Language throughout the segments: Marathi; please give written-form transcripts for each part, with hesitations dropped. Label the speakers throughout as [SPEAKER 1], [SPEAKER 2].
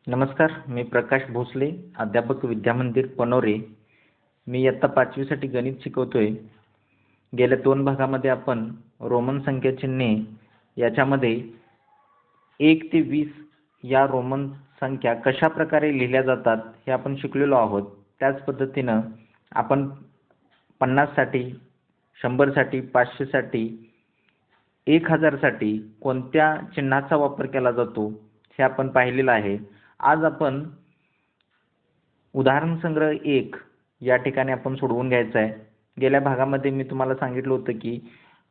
[SPEAKER 1] नमस्कार, मी प्रकाश भोसले, अध्यापक विद्यामंदिर पनोरे. मी इयत्ता 5वीसाठी गणित शिकवतोय. गेल्या 2 भागामध्ये आपण रोमन संख्या चिन्हे याच्यामध्ये 1 ते 20 या रोमन संख्या कशा प्रकारे लिहिल्या जातात हे आपण शिकलेलो आहोत. त्याच पद्धतीनं आपण 50 साठी, 100 साठी, 500 साठी, 1000 साठी कोणत्या चिन्हाचा वापर केला जातो हे आपण पाहिलेलं आहे. आज आपण उदाहरण संग्रह 1 या ठिकाणी आपण सोडवून घ्यायचा आहे. गेल्या भागामध्ये मी तुम्हाला सांगितलं होतं की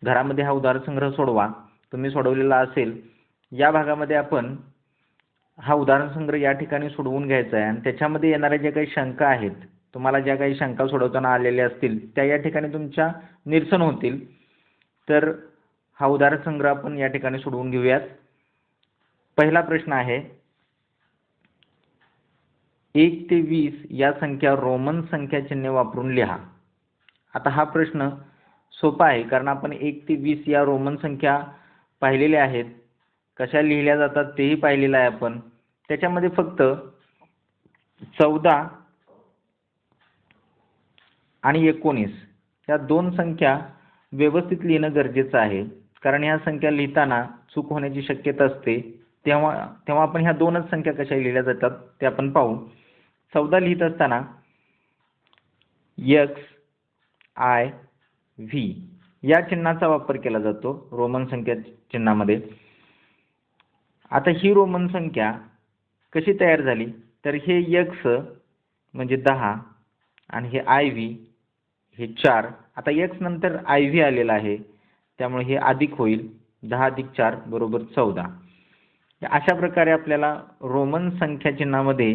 [SPEAKER 1] घरामध्ये हा उदाहरण संग्रह सोडवा. तुम्ही सोडवलेला असेल. या भागामध्ये आपण हा उदाहरण संग्रह या ठिकाणी सोडवून घ्यायचा आहे आणि त्याच्यामध्ये येणाऱ्या ज्या काही शंका आहेत, तुम्हाला ज्या काही शंका सोडवताना आलेल्या असतील त्या या ठिकाणी तुमच्या निरसन होतील. तर हा उदाहरण संग्रह आपण या ठिकाणी सोडवून घेऊयात. पहिला प्रश्न आहे, 1 ते 20 या संख्या रोमन संख्या चिन्हे वापरून लिहा. आता हा प्रश्न सोपा आहे कारण आपण 1 ते 20 या रोमन संख्या पाहिलेल्या आहेत. कशा लिहिल्या जातात तेही पाहिलेलं आहे आपण. त्याच्यामध्ये फक्त 14 आणि 19 या दोन संख्या व्यवस्थित लिहिणं गरजेचं आहे. कारण ह्या संख्या लिहिताना चूक होण्याची शक्यता असते. तेव्हा आपण ह्या दोनच संख्या कशा लिहिल्या जातात ते आपण पाहू. 14 लिहित असताना x, i, v या चिन्हाचा वापर केला जातो रोमन संख्या चिन्हामध्ये. आता ही रोमन संख्या कशी तयार झाली तर हे x म्हणजे 10 आणि हे iv हे 4. आता x नंतर iv आलेला आहे त्यामुळे हे अधिक होईल. 10 अधिक 4 बरोबर 14. अशा प्रकारे आपल्याला रोमन संख्या चिन्हामध्ये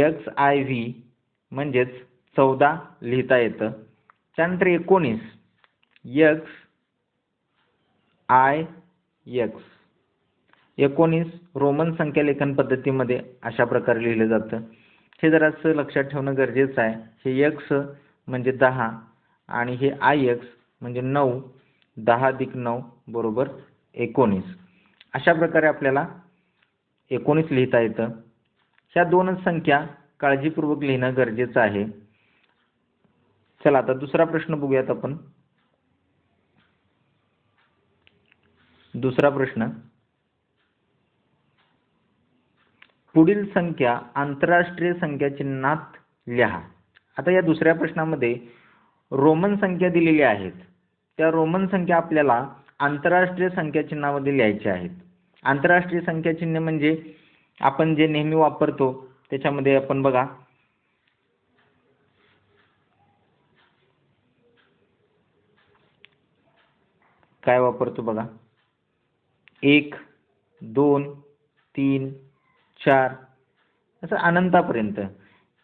[SPEAKER 1] x i v म्हणजेच 14 लिहिता येतं. त्यानंतर 19 x i x 19 रोमन संख्या लेखन पद्धतीमध्ये अशा प्रकारे लिहिलं जातं. हे जरासं लक्षात ठेवणं गरजेचं आहे. हे x म्हणजे 10 आणि हे ix म्हणजे 9. 10 अधिक 9 बरोबर 19. अशा प्रकारे आपल्याला 19 लिहिता येतं. ह्या दोनच संख्या काळजीपूर्वक लिहिणं गरजेचं आहे. चला आता दुसरा प्रश्न बघूयात आपण. दुसरा प्रश्न, पुढील संख्या आंतरराष्ट्रीय संख्या चिन्हात लिहा. आता या दुसऱ्या प्रश्नामध्ये रोमन संख्या दिलेल्या आहेत. त्या रोमन संख्या आपल्याला आंतरराष्ट्रीय संख्या चिन्हामध्ये लिहायच्या आहेत. आंतरराष्ट्रीय संख्या चिन्ह म्हणजे आपण जे नेहमी वापरतो त्याच्यामध्ये आपण बघा काय वापरतो बघा. 1, 2, 3, 4 असं अनंतापर्यंत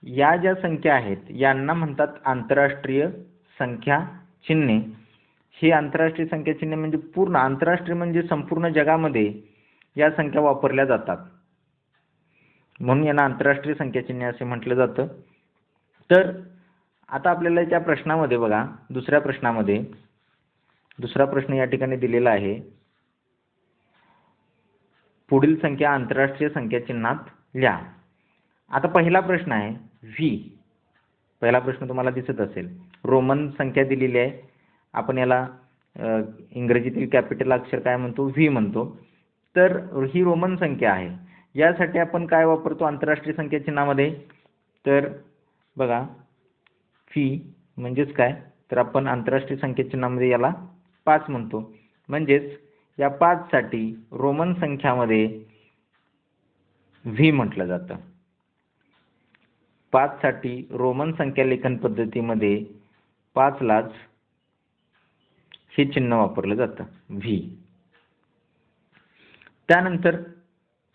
[SPEAKER 1] या ज्या संख्या आहेत यांना म्हणतात आंतरराष्ट्रीय संख्या चिन्हे. ही आंतरराष्ट्रीय संख्या चिन्हे म्हणजे पूर्ण आंतरराष्ट्रीय म्हणजे संपूर्ण जगामध्ये या संख्या वापरल्या जातात म्हणून यांना आंतरराष्ट्रीय संख्या चिन्हे असे म्हटलं जातं. तर आता आपल्याला त्या प्रश्नामध्ये बघा दुसऱ्या प्रश्नामध्ये दुसरा प्रश्न या ठिकाणी दिलेला आहे. पुढील संख्या आंतरराष्ट्रीय संख्या चिन्हात लिहा. आता पहिला प्रश्न आहे v. पहिला प्रश्न तुम्हाला दिसत असेल. रोमन संख्या दिलेली आहे. आपण याला इंग्रजीतील कॅपिटल अक्षर काय म्हणतो v म्हणतो. तर ही रोमन संख्या आहे. यासाठी आपण काय वापरतो आंतरराष्ट्रीय संख्या चिन्हामध्ये तर बघा v म्हणजेच काय तर आपण आंतरराष्ट्रीय संख्या चिन्हामध्ये याला 5 म्हणतो. म्हणजेच या 5 साठी रोमन संख्यामध्ये v म्हटलं जातं. 5 साठी रोमन संख्या लेखन पद्धतीमध्ये 5 लाच हे चिन्ह वापरलं जातं v. त्यानंतर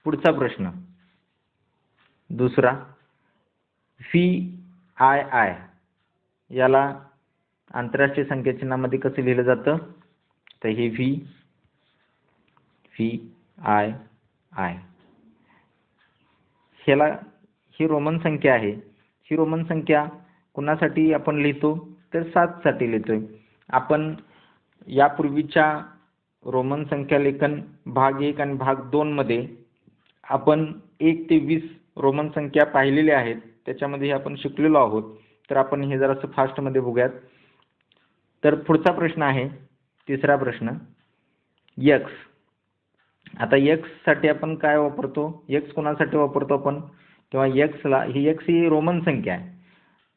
[SPEAKER 1] पुढचा प्रश्न दुसरा VII याला आंतरराष्ट्रीय संख्या चिन्हामध्ये कसं लिहिलं जातं तर हे VII ह्याला ही रोमन संख्या आहे. ही रोमन संख्या कुणासाठी आपण लिहितो तर 7 साठी लिहितोय. आपण यापूर्वीच्या रोमन संख्या लेखन भाग 1 आणि भाग 2 मध्ये आपण 1 ते 20 रोमन संख्या पाहिलेल्या आहेत, त्याच्यामध्ये हे आपण शिकलेलो आहोत. तर आपण हे जरासं फास्टमध्ये बघूयात. तर पुढचा प्रश्न आहे, तिसरा प्रश्न, x. आता x साठी आपण काय वापरतो? x कोणासाठी वापरतो आपण? किंवा x ही रोमन संख्या आहे.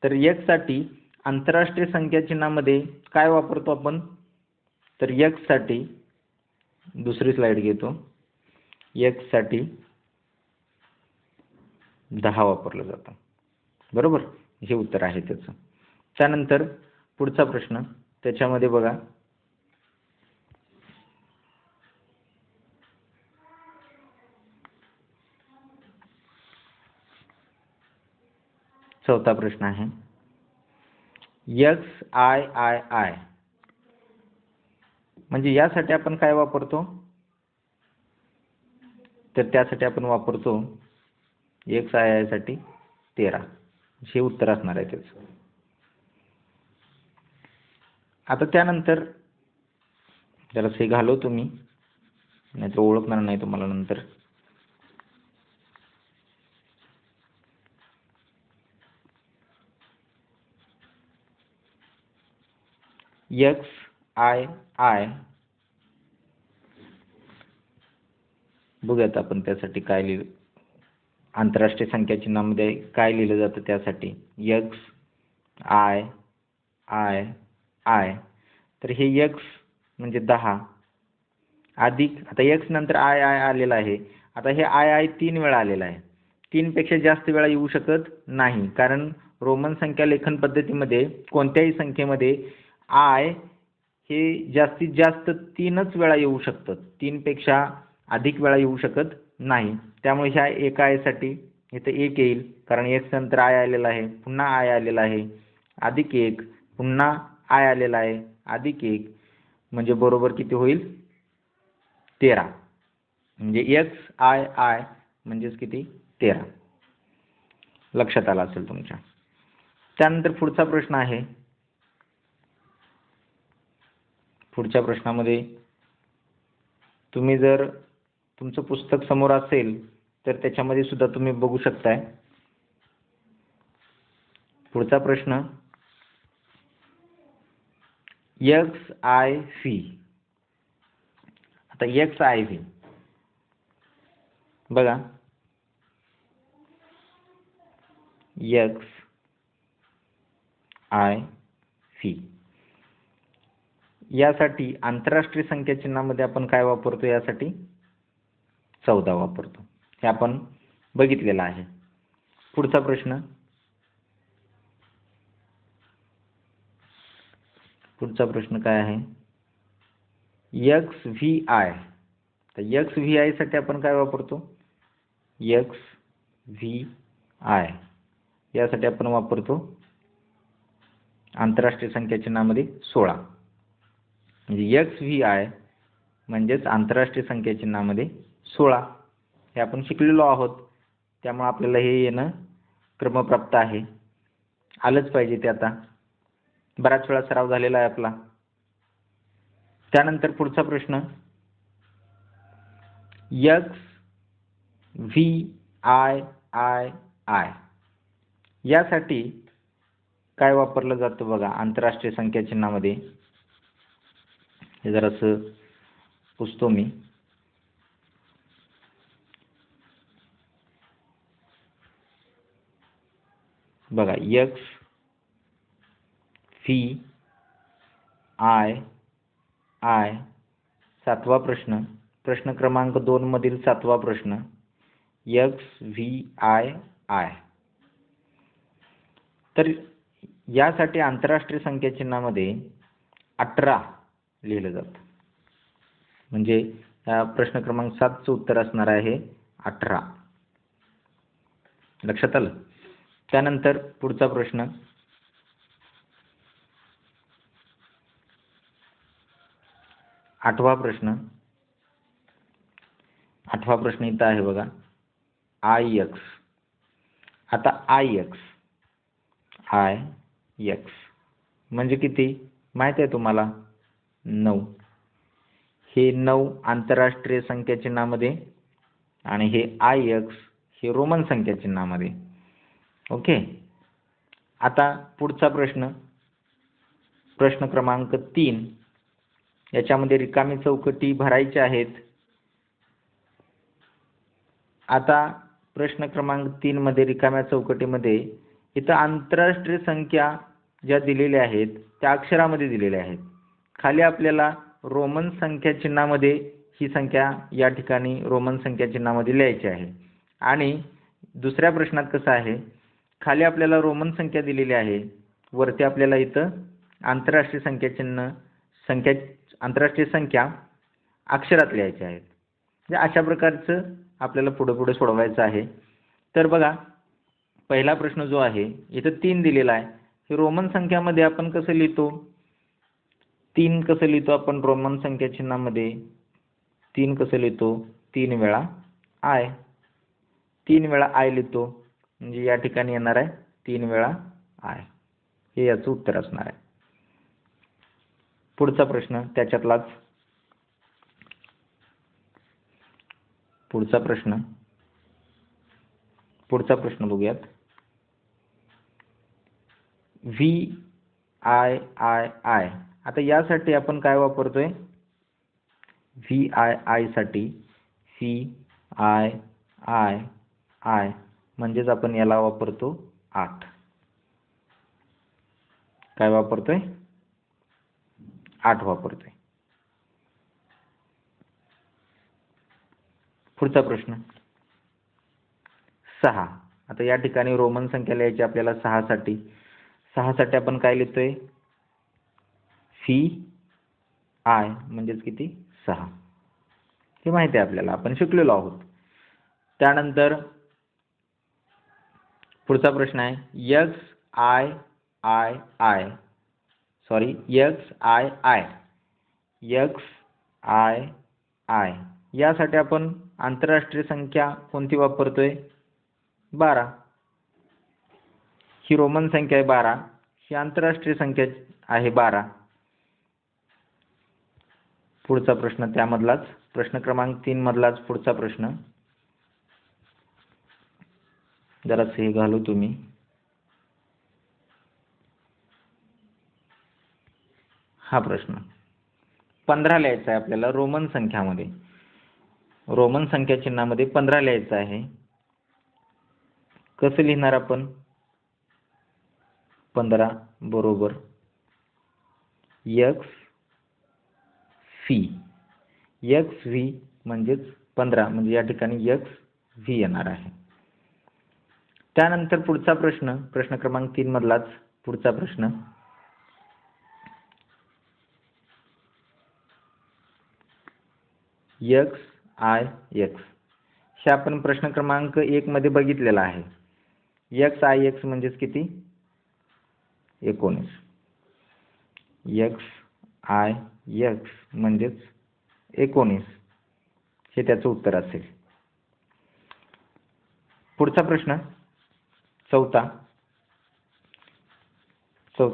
[SPEAKER 1] तर x साठी आंतरराष्ट्रीय संख्या चिन्हामध्ये काय वापरतो आपण? तर x साठी दुसरी स्लाइड घेतो. x साठी 10 वापरलं जातं. बरोबर, हे उत्तर आहे त्याचं. त्यानंतर पुढचा प्रश्न, त्याच्यामध्ये बघा, चौथा प्रश्न आहे, XIII म्हणजे यासाठी आपण काय वापरतो? तर त्यासाठी आपण वापरतो XIII साठी 13. हे उत्तर असणार आहे त्याचं. आता त्यानंतर जरासं हे घालवतो मी, नाहीतर ओळखणार नाही तुम्हाला नंतर. XII बघूयात आपण त्यासाठी काय लिहिलं, आंतरराष्ट्रीय संख्या चिन्हामध्ये काय लिहिलं जातं त्यासाठी. XIII. तर हे x म्हणजे 10 अधिक, आता x नंतर I आलेला आहे. आता हे I 3 वेळा आलेला आहे. 3 पेक्षा जास्त वेळा येऊ शकत नाही, कारण रोमन संख्या लेखन पद्धतीमध्ये कोणत्याही संख्येमध्ये I हे जास्तीत जास्त 3च वेळा येऊ शकतं. 3 पेक्षा अधिक वेळा येऊ शकत नाही. त्यामुळे ह्या एका I साठी इथं 1 येईल, कारण x नंतर I आलेला आहे, पुन्हा I आलेला आहे, अधिक 1, पुन्हा I आलेला आहे, अधिक 1, म्हणजे बरोबर किती होईल? 13. म्हणजे XII म्हणजेच किती? 13. लक्षात आलं असेल तुमच्या. त्यानंतर पुढचा प्रश्न आहे. पुढच्या प्रश्नामध्ये तुम्ही जर तुमचं पुस्तक समोर असेल तर त्याच्यामध्ये सुद्धा तुम्ही बघू शकताय. पुढचा प्रश्न, XIV. आता XIV बघा, XIV यासाठी आंतरराष्ट्रीय संख्या चिन्हामध्ये आपण काय वापरतो? यासाठी 14 वापरतो. हे आपण बघितलेलं आहे. पुढचा प्रश्न, काय आहे? XVI. तर XVI साठी आपण काय वापरतो? XVI यासाठी आपण वापरतो आंतरराष्ट्रीय संख्या चिन्हामध्ये 16. म्हणजे XVI म्हणजेच आंतरराष्ट्रीय संख्या चिन्हामध्ये 16. हे आपण शिकलेलो आहोत, त्यामुळे आपल्याला हे येणं क्रमप्राप्त आहे. आलंच पाहिजे ते. आता बराच वेळा सराव झालेला आहे आपला. त्यानंतर पुढचा प्रश्न, XVIII यासाठी काय वापरलं जातं बघा आंतरराष्ट्रीय संख्या चिन्हामध्ये. हे जरासं पुसतो मी. बघा, XVIII. 7वा प्रश्न, प्रश्न क्रमांक 2 मधील 7वा प्रश्न, XVIII. तर यासाठी आंतरराष्ट्रीय संख्या चिन्हामध्ये 18 लिहिलं जातं. म्हणजे प्रश्न क्रमांक 7चं उत्तर असणार आहे 18. लक्षात आलं? त्यानंतर पुढचा प्रश्न, 8वा प्रश्न. 8वा प्रश्न इथं आहे बघा, IX. आता IX म्हणजे किती माहिती आहे तुम्हाला? 9. हे 9 आंतरराष्ट्रीय संख्या चिन्हामध्ये आणि हे आय एक्स हे रोमन संख्या चिन्हामध्ये. ओके. आता पुढचा प्रश्न, प्रश्न क्रमांक 3. याच्यामध्ये रिकामी चौकटी भरायची आहेत. आता प्रश्न क्रमांक 3 मध्ये रिकाम्या चौकटीमध्ये इथं आंतरराष्ट्रीय संख्या ज्या दिलेल्या आहेत त्या अक्षरामध्ये दिलेल्या आहेत. खाली आपल्याला रोमन संख्या चिन्हामध्ये ही संख्या या ठिकाणी रोमन संख्या चिन्हामध्ये लिहायची आहे. आणि दुसऱ्या प्रश्नात कसं आहे, खाली आपल्याला रोमन संख्या दिलेली आहे, वरती आपल्याला इथं आंतरराष्ट्रीय आंतरराष्ट्रीय संख्या अक्षरात लिहायच्या आहेत. म्हणजे अशा प्रकारचं आपल्याला पुढे सोडवायचं आहे. तर बघा, पहिला प्रश्न जो आहे इथं 3 दिलेला आहे. हे रोमन संख्यामध्ये आपण कसं लिहितो? 3 कसं लिहितो आपण रोमन संख्या चिन्हामध्ये? 3 कसं लिहितो? 3 वेळा आय. 3 वेळा आय लिहितो, म्हणजे या ठिकाणी येणार आहे 3 वेळा आय. हे याचं उत्तर असणार आहे. पुढचा प्रश्न त्याच्यातलाच. पुढचा प्रश्न बघूयात. V I I I. आता यासाठी आपण काय वापरतोय? व्ही आय आय साठी व्ही आय आय आय म्हणजेच आपण याला वापरतो 8. काय वापरतोय? 8 वापरतोय. पुढचा प्रश्न 6. आता या ठिकाणी रोमन संख्या लिहायची आपल्याला 6 साठी. 6 साठी आपण काय लिहितोय? व्ही आय म्हणजेच किती? 6. हे माहिती आहे आपल्याला, आपण शिकलेलो आहोत. त्यानंतर पुढचा प्रश्न आहे X I I I. X I I. X I I यासाठी आपण आंतरराष्ट्रीय संख्या कोणती वापरतोय? 12. ही रोमन संख्या आहे 12, ही आंतरराष्ट्रीय संख्या आहे 12. पुढचा प्रश्न त्यामधलाच, प्रश्न क्रमांक 3 मधलाच पुढचा प्रश्न. जरासं हे घालू तुम्ही. हा प्रश्न 15 लिहायचा आहे आपल्याला रोमन संख्यामध्ये. रोमन संख्या चिन्हामध्ये 15 लिहायचं आहे. कसं लिहिणार आपण? 15 बरोबर एक्स व्ही. एक्स व्ही म्हणजेच 15, म्हणजे या ठिकाणी एक्स व्ही येणार आहे. त्यानंतर पुढचा प्रश्न, प्रश्न क्रमांक 3 मधलाच पुढचा प्रश्न. X I x. हे आपण प्रश्न क्रमांक 1 मध्ये बघितलेला आहे. एक्स आय एक्स म्हणजेच किती? 19. एक्स आय एक्स म्हणजेच 19 हे त्याचं उत्तर असेल. पुढचा प्रश्न चौथा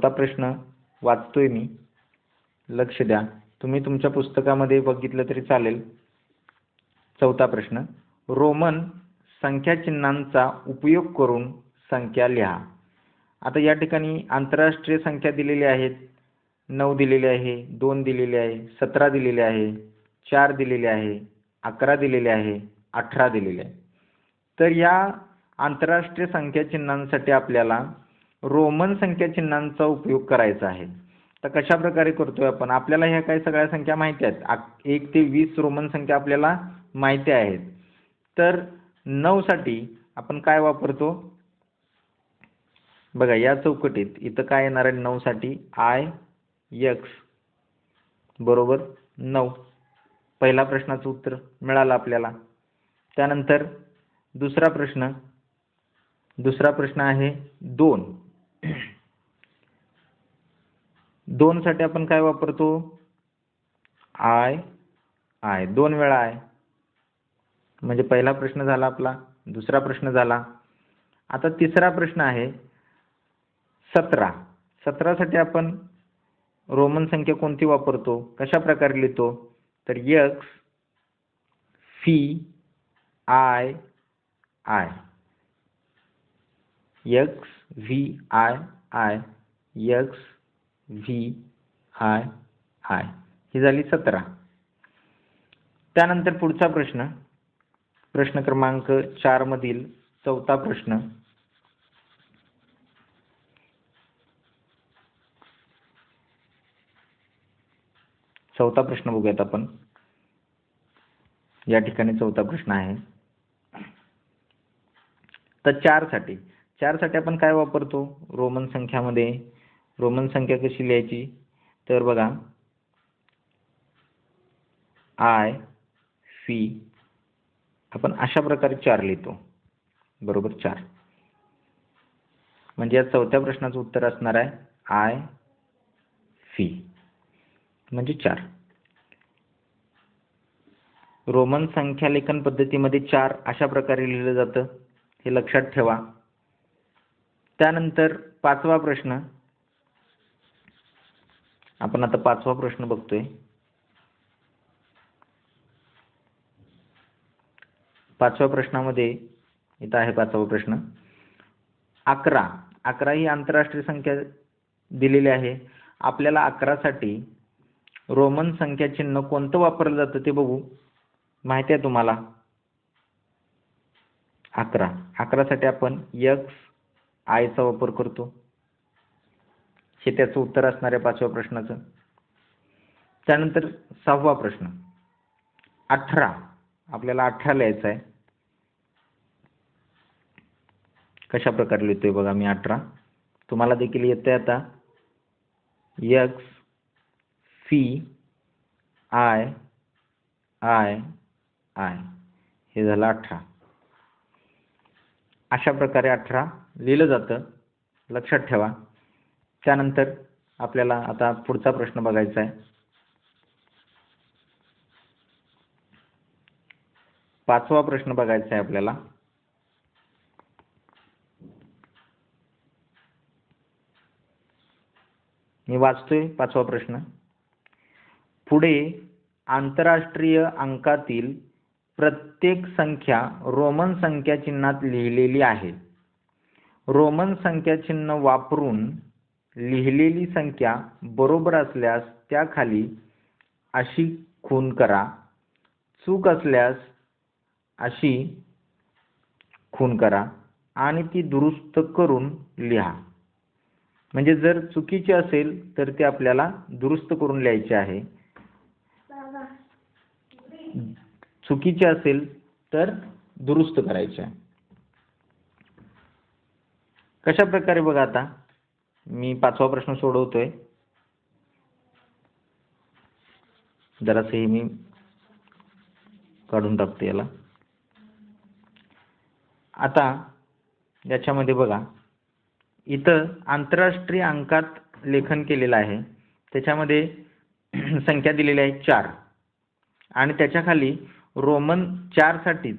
[SPEAKER 1] प्रश्न वाचतोय मी, लक्ष द्या. तुम्ही तुमच्या पुस्तकामध्ये बघितलं तरी चालेल. चौथा प्रश्न, रोमन संख्या चिन्हांचा उपयोग करून संख्या लिहा. आता या ठिकाणी आंतरराष्ट्रीय संख्या दिलेली आहेत. 9 दिलेले आहे, 2 दिलेले आहे, 17 दिलेले आहे, 4 दिलेले आहे, 11 दिलेले आहे, 18 दिलेले आहे. तर या आंतरराष्ट्रीय संख्या चिन्हांसाठी आपल्याला रोमन संख्या चिन्हांचा उपयोग करायचा आहे. तर कशा प्रकारे करतोय आपण? आपल्याला ह्या काही सगळ्या संख्या माहिती आहेत. 1 ते 20 रोमन संख्या आपल्याला माहिती आहेत. तर 9 साठी आपण काय वापरतो? बघा, या चौकटीत इथं काय येणार आहे? 9 साठी आय एक्स बरोबर 9. पहिला प्रश्नाचं उत्तर मिळालं आपल्याला. त्यानंतर दुसरा प्रश्न आहे 2. 2 साठी आपण काय वापरतो? आय 2 वेळा आय. म्हणजे पहिला प्रश्न झाला आपला, दुसरा प्रश्न झाला. आता तिसरा प्रश्न आहे 17. 17 साठी आपण रोमन संख्या कोणती वापरतो? कशा प्रकारे लिहितो? तर X V I I, X V I I, X V I I, ही झाली 17. त्यानंतर पुढचा प्रश्न, प्रश्न क्रमांक 4 मधील चौथा प्रश्न. चौथा प्रश्न बघूयात आपण. या ठिकाणी चौथा प्रश्न आहे. तर 4 साठी आपण काय वापरतो रोमन संख्यामध्ये? रोमन संख्या कशी लिहायची? तर बघा, आय फी आपण अशा प्रकारे 4 लिहितो, बरोबर 4. म्हणजे या चौथ्या प्रश्नाचं उत्तर असणार आहे आय फी म्हणजे 4. रोमन संख्या लेखन पद्धतीमध्ये 4 अशा प्रकारे लिहिलं जातं, हे लक्षात ठेवा. त्यानंतर 5वा प्रश्न, आपण आता 5वा प्रश्न बघतोय. 5व्या प्रश्नामध्ये इथं आहे 5वा प्रश्न. 11 ही आंतरराष्ट्रीय संख्या दिलेली आहे. आपल्याला 11 साठी रोमन संख्या चिन्ह कोणतं वापरलं जातं ते बघू. माहिती आहे तुम्हाला 11 साठी आपण एक्स आय चा वापर करतो. हे त्याचं उत्तर असणार आहे 5व्या प्रश्नाचं. त्यानंतर 6वा प्रश्न, 18 आपल्याला 18 लिहायचं आहे. कशा प्रकारे लिहितोय बघा मी 18. तुम्हाला देखील येतंय आता. X fee I I I, हे झालं 18. अशा प्रकारे 18 लिहिलं जातं, लक्षात ठेवा. त्यानंतर आपल्याला आता पुढचा प्रश्न बघायचा आहे. 5वा प्रश्न बघायचा आहे आपल्याला. मी वाचतोय 5वा प्रश्न. पुढे आंतरराष्ट्रीय अंकातील प्रत्येक संख्या रोमन संख्या चिन्हात लिहिलेली आहे. रोमन संख्या चिन्ह वापरून लिहिलेली संख्या बरोबर असल्यास त्याखाली अशी खूण करा, चूक असल्यास अशी खूण करा आणि ती दुरुस्त करून लिहा. म्हणजे जर चुकीची असेल तर ते आपल्याला दुरुस्त करून लिहायचे आहे, चुकीचे असेल तर दुरुस्त करायचे आहे. कशा प्रकारे बघा, आता मी 5वा प्रश्न सोडवतोय. जरासे मी काढून टाकतो याला. आता याच्यामध्ये बघा, इथं आंतरराष्ट्रीय अंकात लेखन केलेलं आहे. त्याच्यामध्ये संख्या दिलेली आहे 4 आणि त्याच्या खाली रोमन 4 साठीच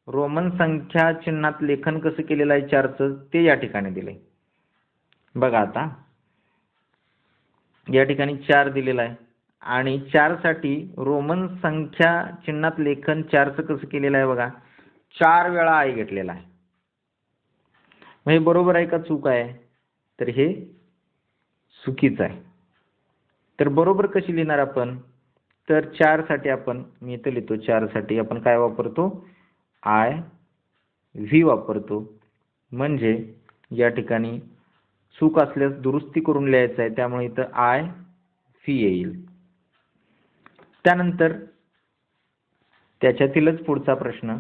[SPEAKER 1] रोमन संख्या चिन्हात लेखन कसं केलेलं आहे 4चं ते या ठिकाणी दिलंय. बघा आता या ठिकाणी 4 दिलेला आहे आणि 4 साठी रोमन संख्या चिन्हात लेखन 4चं कसं केलेलं आहे बघा, 4 वेळा आय घेतलेला आहे. म्हणजे बरोबर आहे का चूक आहे? तर हे चुकीचं आहे. तर बरोबर कशी लिहिणार आपण? तर 4 साठी आपण, मी इथे लिहितो, 4 साठी आपण काय वापरतो? आय व्ही वापरतो. म्हणजे या ठिकाणी चूक असल्यास दुरुस्ती करून लिहायचं आहे, त्यामुळे इथं आय व्ही येईल. त्यानंतर त्याच्यातीलच पुढचा प्रश्न,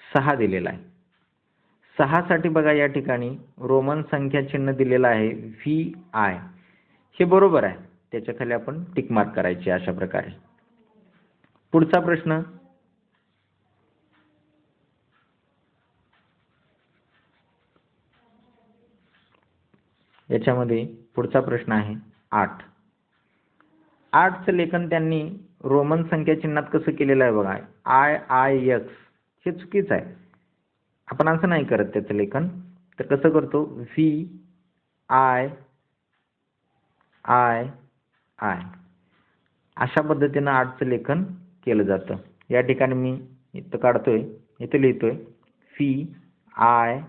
[SPEAKER 1] 6 दिलेला आहे. 6 साठी बघा या ठिकाणी रोमन संख्या चिन्ह दिलेलं आहे व्ही आय, हे बरोबर आहे. त्याच्या खाली आपण टिक मार्क करायचे अशा प्रकारे. पुढचा प्रश्न, याच्यामध्ये पुढचा प्रश्न आहे 8. 8चं लेखन त्यांनी रोमन संख्या चिन्हात कसं केलेलं आहे बघा, आय आय एक्स, हे चुकीचं आहे. आपण असं नाही करत त्याचं लेखन. तर कसं करतो? व्ही आय आय आय अशा पद्धतीनं 8चं लेखन केलं जातं. या ठिकाणी मी इथं काढतोय, इथं लिहितोय फी आय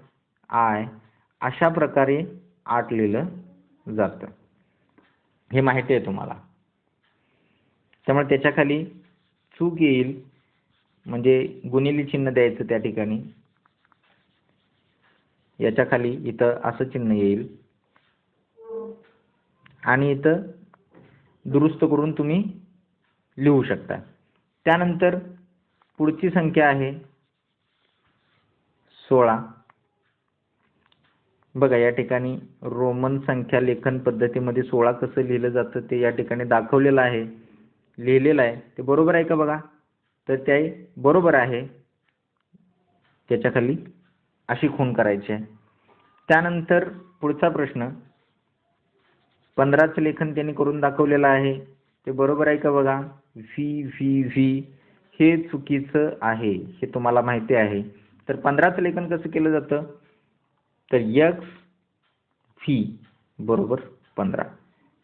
[SPEAKER 1] आय अशा प्रकारे 8 लिहिलं जातं. हे माहिती आहे तुम्हाला. त्यामुळे त्याच्या खाली चूक येईल म्हणजे गुणिले चिन्ह द्यायचं त्या ठिकाणी. याच्या खाली इथं असं चिन्ह येईल आणि इथं दुरुस्त करून तुम्ही लिहू शकता. त्यानंतर पुढची संख्या आहे 16. बघा या ठिकाणी रोमन संख्या लेखन पद्धतीमध्ये 16 कसं लिहिलं जातं ते या ठिकाणी दाखवलेलं आहे, लिहिलेलं आहे. ते बरोबर आहे का बघा? तर ते बरोबर आहे. त्याच्या खाली अशी खूण करायची आहे. त्यानंतर पुढचा प्रश्न 15चं लेखन त्यांनी करून दाखवलेलं आहे. ते बरोबर आहे का बघा? व्ही व्ही व्ही हे चुकीचं आहे, हे तुम्हाला माहिती आहे. तर 15चं लेखन कसं केलं जातं? तर एक्स व्ही बरोबर 15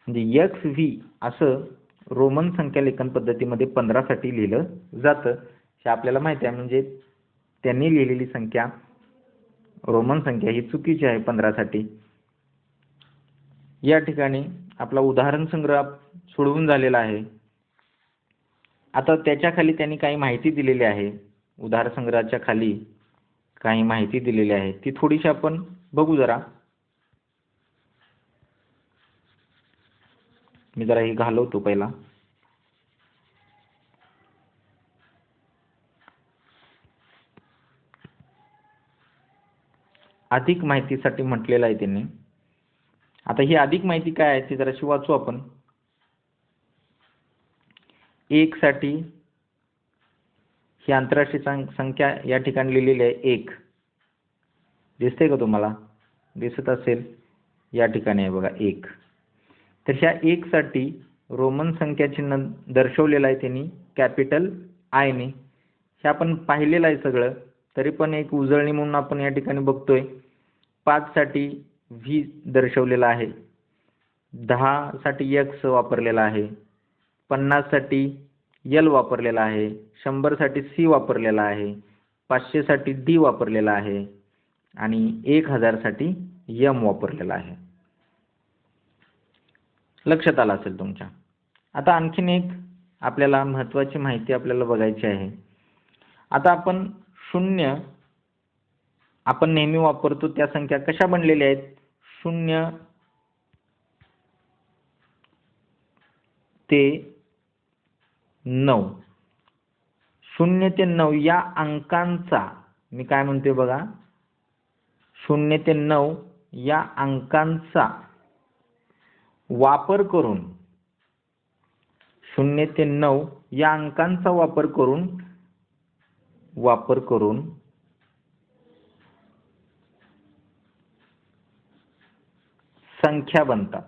[SPEAKER 1] म्हणजे एक्स व्ही असं रोमन संख्या लेखन पद्धतीमध्ये 15 साठी लिहिलं जातं. हे आपल्याला माहिती आहे. म्हणजे त्यांनी लिहिलेली संख्या रोमन संख्या ही चुकीची आहे 15 साठी. या ठिकाणी आपला उदाहरण संग्रह सोडवून झालेला आहे. आता त्याच्या खाली त्यांनी काही माहिती दिलेली आहे. उदाहरण संग्रहाच्या खाली काही माहिती दिलेली आहे, ती थोडीशी आपण बघू जरा. मी जरा ही घालवतो पहिला. अधिक माहितीसाठी म्हटलेलं आहे त्यांनी. आता ही अधिक माहिती काय आहे ती जराशी वाचू आपण. 1 साठी ही आंतरराष्ट्रीय संख्या या ठिकाणी लिहिलेली आहे 1. दिसते का तुम्हाला? दिसत असेल. या ठिकाणी आहे बघा 1. तर ह्या 1 साठी रोमन संख्या चिन्ह दर्शवलेलं आहे त्यांनी कॅपिटल आय ने. हे आपण पाहिलेलं आहे सगळं, तरी पण एक उजळणी म्हणून आपण या ठिकाणी बघतोय. 5 साठी व्ही दर्शवलेला आहे. 10 साठी एक्स वापरलेला आहे. 50 साठी एल वापरलेला आहे. 100 साठी सी वापरलेला आहे. 500 साठी डी वापरलेला आहे आणि 1000 साठी एम वापरलेला आहे. लक्षात आलं असेल तुमच्या. आता आणखीन एक आपल्याला महत्त्वाची माहिती आपल्याला बघायची आहे. आता आपण शून्य आपण नेहमी वापरतो त्या संख्या कशा बनलेल्या आहेत? 0 ते 9. 0 ते 9 या अंकांचा, मी काय म्हणतोय बघा, 0 ते 9 या अंकांचा वापर करून 0 ते 9 या अंकांचा वापर करून संख्या बनतात.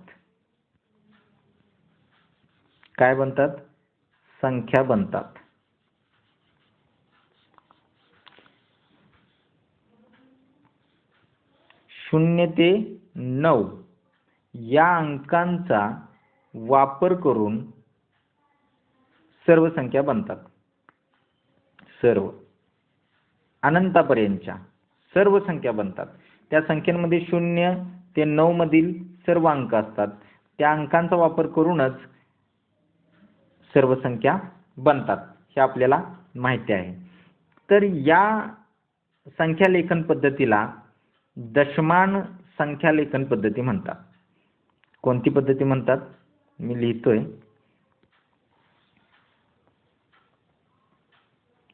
[SPEAKER 1] काय बनतात? संख्या बनतात. शून्य ते 9 या अंकांचा वापर करून सर्व संख्या बनतात. सर्व अनंतापर्यंतच्या सर्व संख्या बनतात. त्या संख्यांमध्ये 0 ते 9 मधील सर्व अंक असतात. त्या अंकांचा वापर करूनच सर्व संख्या बनतात, हे आपल्याला माहिती आहे. तर या संख्या लेखन पद्धतीला दशमान संख्या लेखन पद्धती म्हणतात. कोणती पद्धती म्हणतात? मी लिहितोय.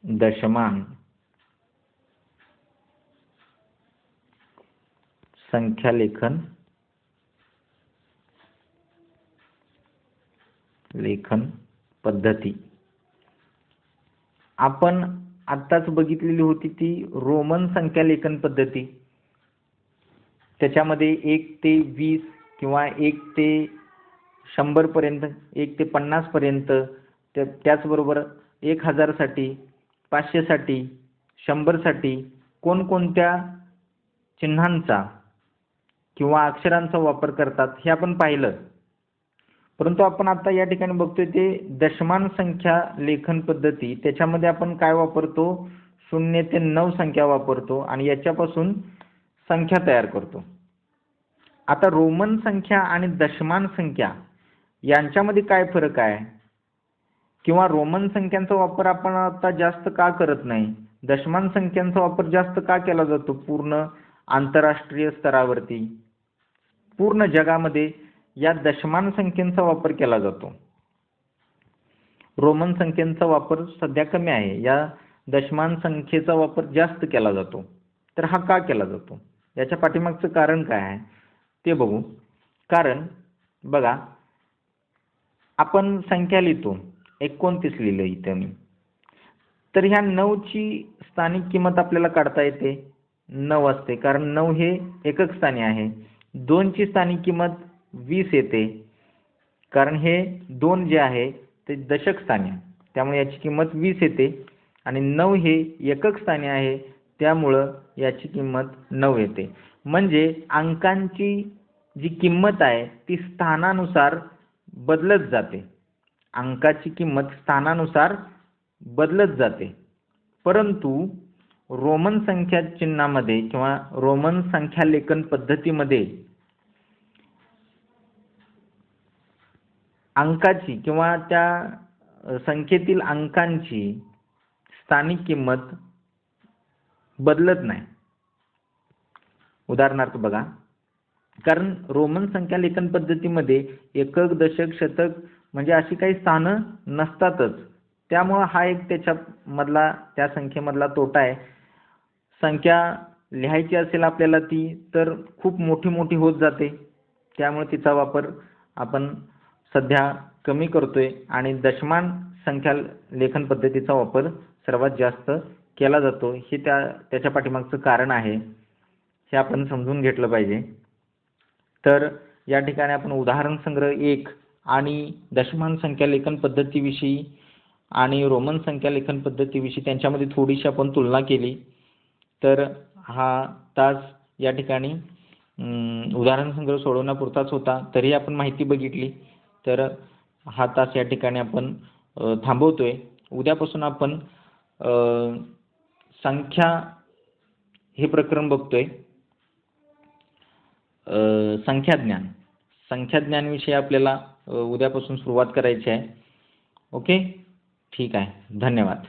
[SPEAKER 1] दशमान संख्या लेखन पद्धती. आपण आत्ताच बघितलेली होती ती रोमन संख्या लेखन पद्धती. त्याच्यामध्ये 1 ते 20 किंवा 1 ते 100 पर्यंत, 1 ते 50 पर्यंत, त्याचबरोबर 1000 साठी, 500 साठी, 100 साठी कोणकोणत्या चिन्हांचा किंवा अक्षरांचा वापर करतात हे आपण पाहिलं. परंतु आपण आता या ठिकाणी बघतोय ते दशमान संख्या लेखन पद्धती, त्याच्यामध्ये आपण काय वापरतो, 0 ते 9 संख्या वापरतो आणि याच्यापासून संख्या तयार करतो. आता रोमन संख्या आणि दशमान संख्या यांच्यामध्ये काय फरक आहे, किंवा रोमन संख्यांचा वापर आपण आता जास्त का करत नाही, दशमान संख्यांचा वापर जास्त का केला जातो पूर्ण आंतरराष्ट्रीय स्तरावरती, पूर्ण जगामध्ये या दशमान संख्यांचा वापर केला जातो. रोमन संख्यांचा वापर सध्या कमी आहे, या दशमान संख्येचा वापर जास्त केला जातो. तर हा का केला जातो, याच्या पाठीमागचं कारण काय आहे ते बघू. कारण बघा, आपण संख्या लिहितो, 29 लिहिलं इथं मी, तर ह्या 9 ची स्थानिक किंमत आपल्याला काढता येते, 9 असते, कारण 9 हे एकक स्थानी आहे. 2 ची स्थानिक किंमत 20 येते, कारण हे 2 जे आहे ते दशक स्थानी आहे, त्यामुळे याची किंमत 20 येते. आणि 9 हे एकक स्थानी आहे, त्यामुळं याची किंमत 9 येते. म्हणजे अंकांची जी किंमत आहे ती स्थानानुसार बदलत जाते, अंकाची किंमत स्थानानुसार बदलत जाते. परंतु रोमन संख्या चिन्हामध्ये किंवा रोमन संख्या लेखन पद्धतीमध्ये अंकाची किंवा त्या संख्येतील अंकांची स्थानिक किंमत बदलत नाही. उदाहरणार्थ बघा, कारण रोमन संख्या लेखन पद्धतीमध्ये एकक, दशक, शतक म्हणजे अशी काही स्थानं नसतातच, त्यामुळं हा एक त्याच्यामधला, त्या संख्येमधला तोटा आहे. संख्या लिहायची असेल आपल्याला ती तर खूप मोठी मोठी होत जाते, त्यामुळे तिचा वापर आपण सध्या कमी करतोय आणि दशमान संख्या लेखन पद्धतीचा वापर सर्वात जास्त केला जातो. हे त्याच्या पाठीमागचं कारण आहे, हे आपण समजून घेतलं पाहिजे. तर या ठिकाणी आपण उदाहरण संग्रह 1 आणि दशमान संख्या लेखन पद्धतीविषयी आणि रोमन संख्या लेखन पद्धतीविषयी त्यांच्यामध्ये थोडीशी आपण तुलना केली. तर हा तास या ठिकाणी उदाहरण संग्रह सोडवण्यापुरताच होता, तरी आपण माहिती बघितली. तर हा तास या ठिकाणी आपण थांबवतोय. उद्यापासून आपण संख्या हे प्रकरण बघतोय, संख्याज्ञान विषयी आपल्याला उद्यापासून सुरुवात करायची आहे. ओके, ठीक आहे, धन्यवाद.